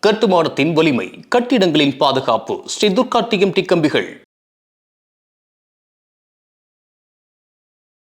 கட்டுமானத்தின் வலிமை, கட்டிடங்களின் பாதுகாப்பு. ஸ்ரீ துர்கா டிஎம்டி கம்பிகள்.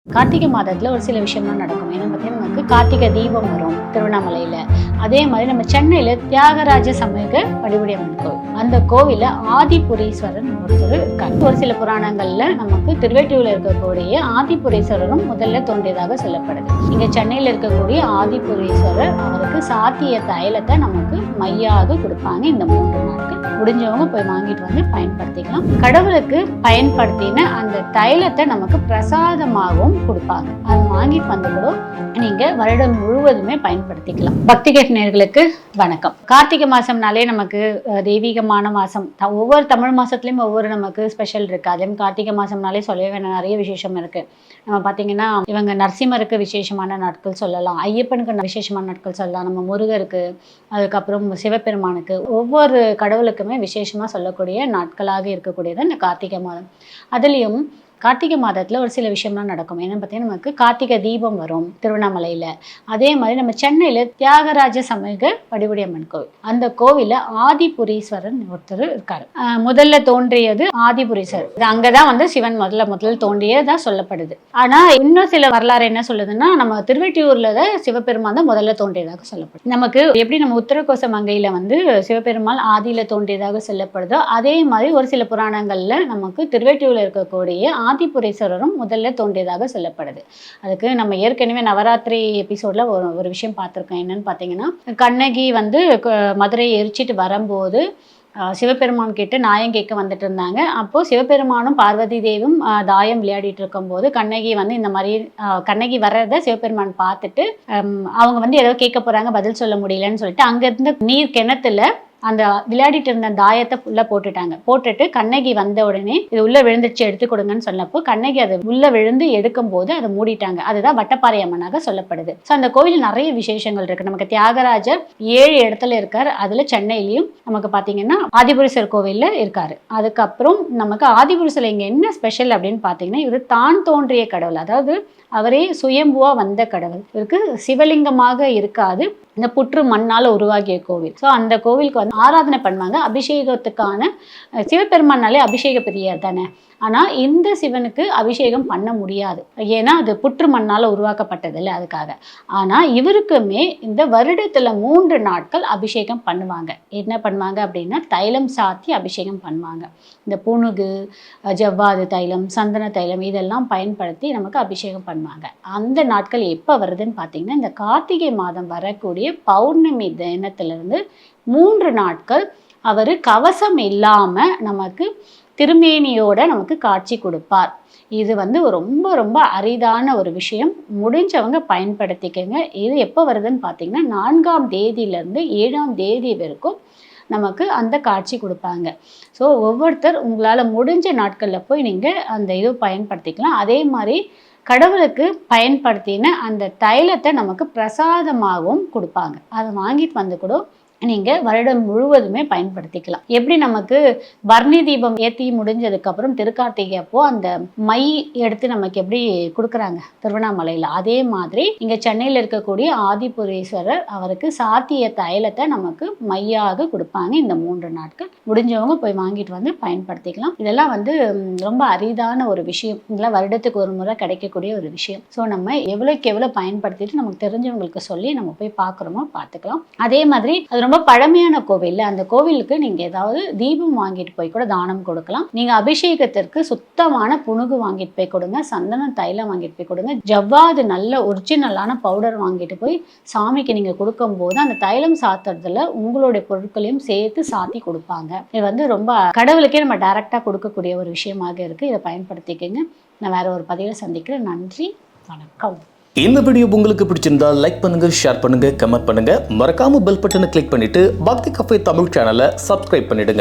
கார்த்திகை மாதத்துல ஒரு சில விஷயம்லாம் நடக்கும். ஏன்னா பார்த்தீங்கன்னா நமக்கு கார்த்திகை தீபம் வரும் திருவண்ணாமலையில. அதே மாதிரி நம்ம சென்னையில தியாகராஜ சமூக வழிபடியம்மன் கோவில், அந்த கோவில ஆதிபுரீஸ்வரன் ஒருத்தர் இருக்காங்க. ஒரு சில புராணங்கள்ல நமக்கு திருவேட்டியூர்ல இருக்கக்கூடிய ஆதிபுரீஸ்வரரும் முதல்ல தோன்றியதாக சொல்லப்படுது. இங்க சென்னையில இருக்கக்கூடிய ஆதிபுரீஸ்வரர் அவருக்கு சாத்திய தைலத்தை நமக்கு மையாக கொடுப்பாங்க. இந்த 3 நாட்கள் முடிஞ்சவங்க போய் வாங்கிட்டு வந்து பயன்படுத்திக்கலாம். கடவுளுக்கு பயன்படுத்தின அந்த தைலத்தை நமக்கு பிரசாதமாகவும் கொடுப்பாங்க. அது வாங்கிட்டு வந்து கூட நீங்க வருடம் முழுவதுமே பயன்படுத்திக்கலாம். பக்தி நேயர்களுக்கு வணக்கம். கார்த்திகை மாசம்னாலே நமக்கு தெய்வீகமான மாசம். ஒவ்வொரு தமிழ் மாசத்துலயும் ஒவ்வொரு நமக்கு ஸ்பெஷல் இருக்கு. அதே கார்த்திகை மாசம்னாலே சொல்லவே வேணும், நிறைய விசேஷம் இருக்கு. நம்ம பாத்தீங்கன்னா இவங்க நரசிம்மருக்கு விசேஷமான நாட்கள் சொல்லலாம், ஐயப்பனுக்கு விசேஷமான நாட்கள் சொல்லலாம், நம்ம முருகருக்கு, அதுக்கப்புறம் சிவபெருமானுக்கு, ஒவ்வொரு கடவுளுக்குமே விசேஷமா சொல்லக்கூடிய நாட்களாக இருக்கக்கூடியது இந்த கார்த்திகை மாதம். அதுலயும் கார்த்திகை மாதத்துல ஒரு சில விஷயம்லாம் நடக்கும். ஏன்னா பார்த்தீங்கன்னா நமக்கு கார்த்திகை தீபம் வரும் திருவண்ணாமலையில. அதே மாதிரி நம்ம சென்னையில தியாகராஜ சமூக வழிபடியம்மன் கோவில், அந்த கோவில ஆதிபுரீஸ்வரன் ஒருத்தர் இருக்காரு. முதல்ல தோன்றியது ஆதிபுரீஸ்வரர். அங்கதான் வந்து சிவன் முதல்ல தோன்றியதா சொல்லப்படுது. ஆனா இன்னும் சில வரலாறு என்ன சொல்லுதுன்னா, நம்ம திருவெட்டியூர்ல சிவபெருமான் தான் முதல்ல தோன்றியதாக சொல்லப்படுது. நமக்கு எப்படி நம்ம உத்தரகோச மங்கையில வந்து சிவபெருமாள் ஆதியில தோன்றியதாக சொல்லப்படுதோ, அதே மாதிரி ஒரு சில புராணங்கள்ல நமக்கு திருவெட்டியூர்ல இருக்கக்கூடிய ஆதிபுரீஸ்வரரும் முதல்ல தோன்றியதாக சொல்லப்படுது. அதுக்கு நம்ம ஏற்கனவே நவராத்திரி எபிசோட்ல ஒரு விஷயம் பார்த்துருக்கோம். என்னன்னு பார்த்தீங்கன்னா, கண்ணகி வந்து மதுரையை எரிச்சிட்டு வரும்போது சிவபெருமான் கிட்ட நாயம் கேட்க வந்துட்டு இருந்தாங்க. அப்போ சிவபெருமானும் பார்வதி தேவும் தாயம் விளையாடிட்டு இருக்கும் போது கண்ணகி வந்து இந்த மாதிரி கண்ணகி வர்றத சிவபெருமான் பார்த்துட்டு அவங்க வந்து ஏதோ கேட்க போறாங்க, பதில் சொல்ல முடியலன்னு சொல்லிட்டு அங்க இருந்த நீர் கிணத்துல அந்த விளையாடிட்டு இருந்த தாயத்தை உள்ள போட்டுட்டு கண்ணகி வந்த உடனே இது உள்ள விழுந்துச்சு எடுத்து கொடுங்கன்னு சொன்னப்போ கண்ணகி அதை உள்ள விழுந்து எடுக்கும் போது அதை மூடிட்டாங்க. அதுதான் வட்டப்பாறை அம்மனாக சொல்லப்படுது. ஸோ அந்த கோவில் நிறைய விசேஷங்கள் இருக்கு. நமக்கு தியாகராஜர் 7 இடத்துல இருக்காரு. அதுல சென்னையிலயும் நமக்கு பாத்தீங்கன்னா ஆதிபுரீஸ்வரர் கோவில்ல இருக்காரு. அதுக்கப்புறம் நமக்கு ஆதிபுரீஸ்வரர் இங்க என்ன ஸ்பெஷல் அப்படின்னு பாத்தீங்கன்னா, இவர் தான் தோன்றிய கடவுள், அதாவது அவரே சுயம்புவா வந்த கடவுள். இவருக்கு சிவலிங்கமாக இருக்காது, இந்த புற்று மண்ணால உருவாகிய கோவில். ஸோ அந்த கோவிலுக்கு வந்து ஆராதனை பண்ணுவாங்க. அபிஷேகத்துக்கான சிவபெருமானாலே அபிஷேக பிரியர் தானே. ஆனா இந்த சிவனுக்கு அபிஷேகம் பண்ண முடியாது, ஏன்னா அது புற்று மண்ணால உருவாக்கப்பட்டது இல்லை, அதுக்காக. ஆனா இவருக்குமே இந்த வருடத்துல 3 நாட்கள் அபிஷேகம் பண்ணுவாங்க. என்ன பண்ணுவாங்க அப்படின்னா, தைலம் சாத்தி அபிஷேகம் பண்ணுவாங்க. இந்த புனுகு, ஜவ்வாது தைலம், சந்தன தைலம் இதெல்லாம் பயன்படுத்தி நமக்கு அபிஷேகம் பண்ணுவாங்க. அந்த நாட்கள் எப்போ வருதுன்னு பார்த்தீங்கன்னா, இந்த கார்த்திகை மாதம் வரக்கூடிய பௌர்ணமி தினத்திலிருந்து 3 நாட்கள் அவர் கவசம் இல்லாம நமக்கு திருமேனியோட நமக்கு காட்சி கொடுப்பார். இது வந்து ரொம்ப ரொம்ப அரிதான ஒரு விஷயம். முடிஞ்சவங்க பயன்படுத்திக்கங்க. இது எப்போ வருதுன்னு பார்த்தீங்கன்னா, 4ஆம் தேதியிலேருந்து 7ஆம் தேதி வரைக்கும் நமக்கு அந்த காட்சி கொடுப்பாங்க. ஸோ ஒவ்வொருத்தர் உங்களால் முடிஞ்ச நாட்களில் போய் நீங்கள் அந்த இது பயன்படுத்திக்கலாம். அதே மாதிரி கடவுளுக்கு பயன்படுத்தின அந்த தைலத்தை நமக்கு பிரசாதமாகவும் கொடுப்பாங்க. அதை வாங்கிட்டு வந்து கூட நீங்க வருடம் முழுவதுமே பயன்படுத்திக்கலாம். எப்படி நமக்கு வர்ணி தீபம் ஏற்றி முடிஞ்சதுக்கு அப்புறம் திருக்கார்த்திகை அப்போ அந்த மை எடுத்து நமக்கு எப்படி கொடுக்குறாங்க திருவண்ணாமலையில, அதே மாதிரி இங்க சென்னையில இருக்கக்கூடிய ஆதிபுரீஸ்வரர் அவருக்கு சாத்திய தைலத்தை நமக்கு மையாக கொடுப்பாங்க. இந்த 3 நாட்கள் முடிஞ்சவங்க போய் வாங்கிட்டு வந்து பயன்படுத்திக்கலாம். இதெல்லாம் வந்து ரொம்ப அரிதான ஒரு விஷயம். இதெல்லாம் வருடத்துக்கு ஒரு முறை கிடைக்கக்கூடிய ஒரு விஷயம். ஸோ நம்ம எவ்வளோக்கு எவ்வளோ பயன்படுத்திட்டு நமக்கு தெரிஞ்சவங்களுக்கு சொல்லி நம்ம போய் பார்க்குறோமோ பார்த்துக்கலாம். அதே மாதிரி அது ரொம்ப பழமையான கோவில். அந்த கோவிலுக்கு நீங்க ஏதாவது தீபம் வாங்கிட்டு போய் கூட தானம் கொடுக்கலாம். நீங்க அபிஷேகத்திற்கு சுத்தமான புனுகு வாங்கிட்டு போய் கொடுங்க, சந்தன தைலம் வாங்கிட்டு போய் கொடுங்க, ஜவ்வாது நல்ல ஒரிஜினலான பவுடர் வாங்கிட்டு போய் சாமிக்கு நீங்க கொடுக்கும் போது அந்த தைலம் சாத்துறதுல உங்களுடைய பொருட்களையும் சேர்த்து சாத்தி கொடுப்பாங்க. இது வந்து ரொம்ப கடவுளுக்கே நம்ம டைரக்டா கொடுக்கக்கூடிய ஒரு விஷயமாக இருக்கு. இதை பயன்படுத்திக்கங்க. நான் வேற ஒரு பதிவில் சந்திக்கிறேன். நன்றி, வணக்கம். இந்த வீடியோ உங்களுக்கு பிடிச்சிருந்தா லைக் பண்ணுங்க, ஷேர் பண்ணுங்க, கமெண்ட் பண்ணுங்க. மறக்காம பெல் பட்டனை கிளிக் பண்ணிட்டு பக்தி கஃபே தமிழ் சேனலை சப்ஸ்கிரைப் பண்ணிடுங்க.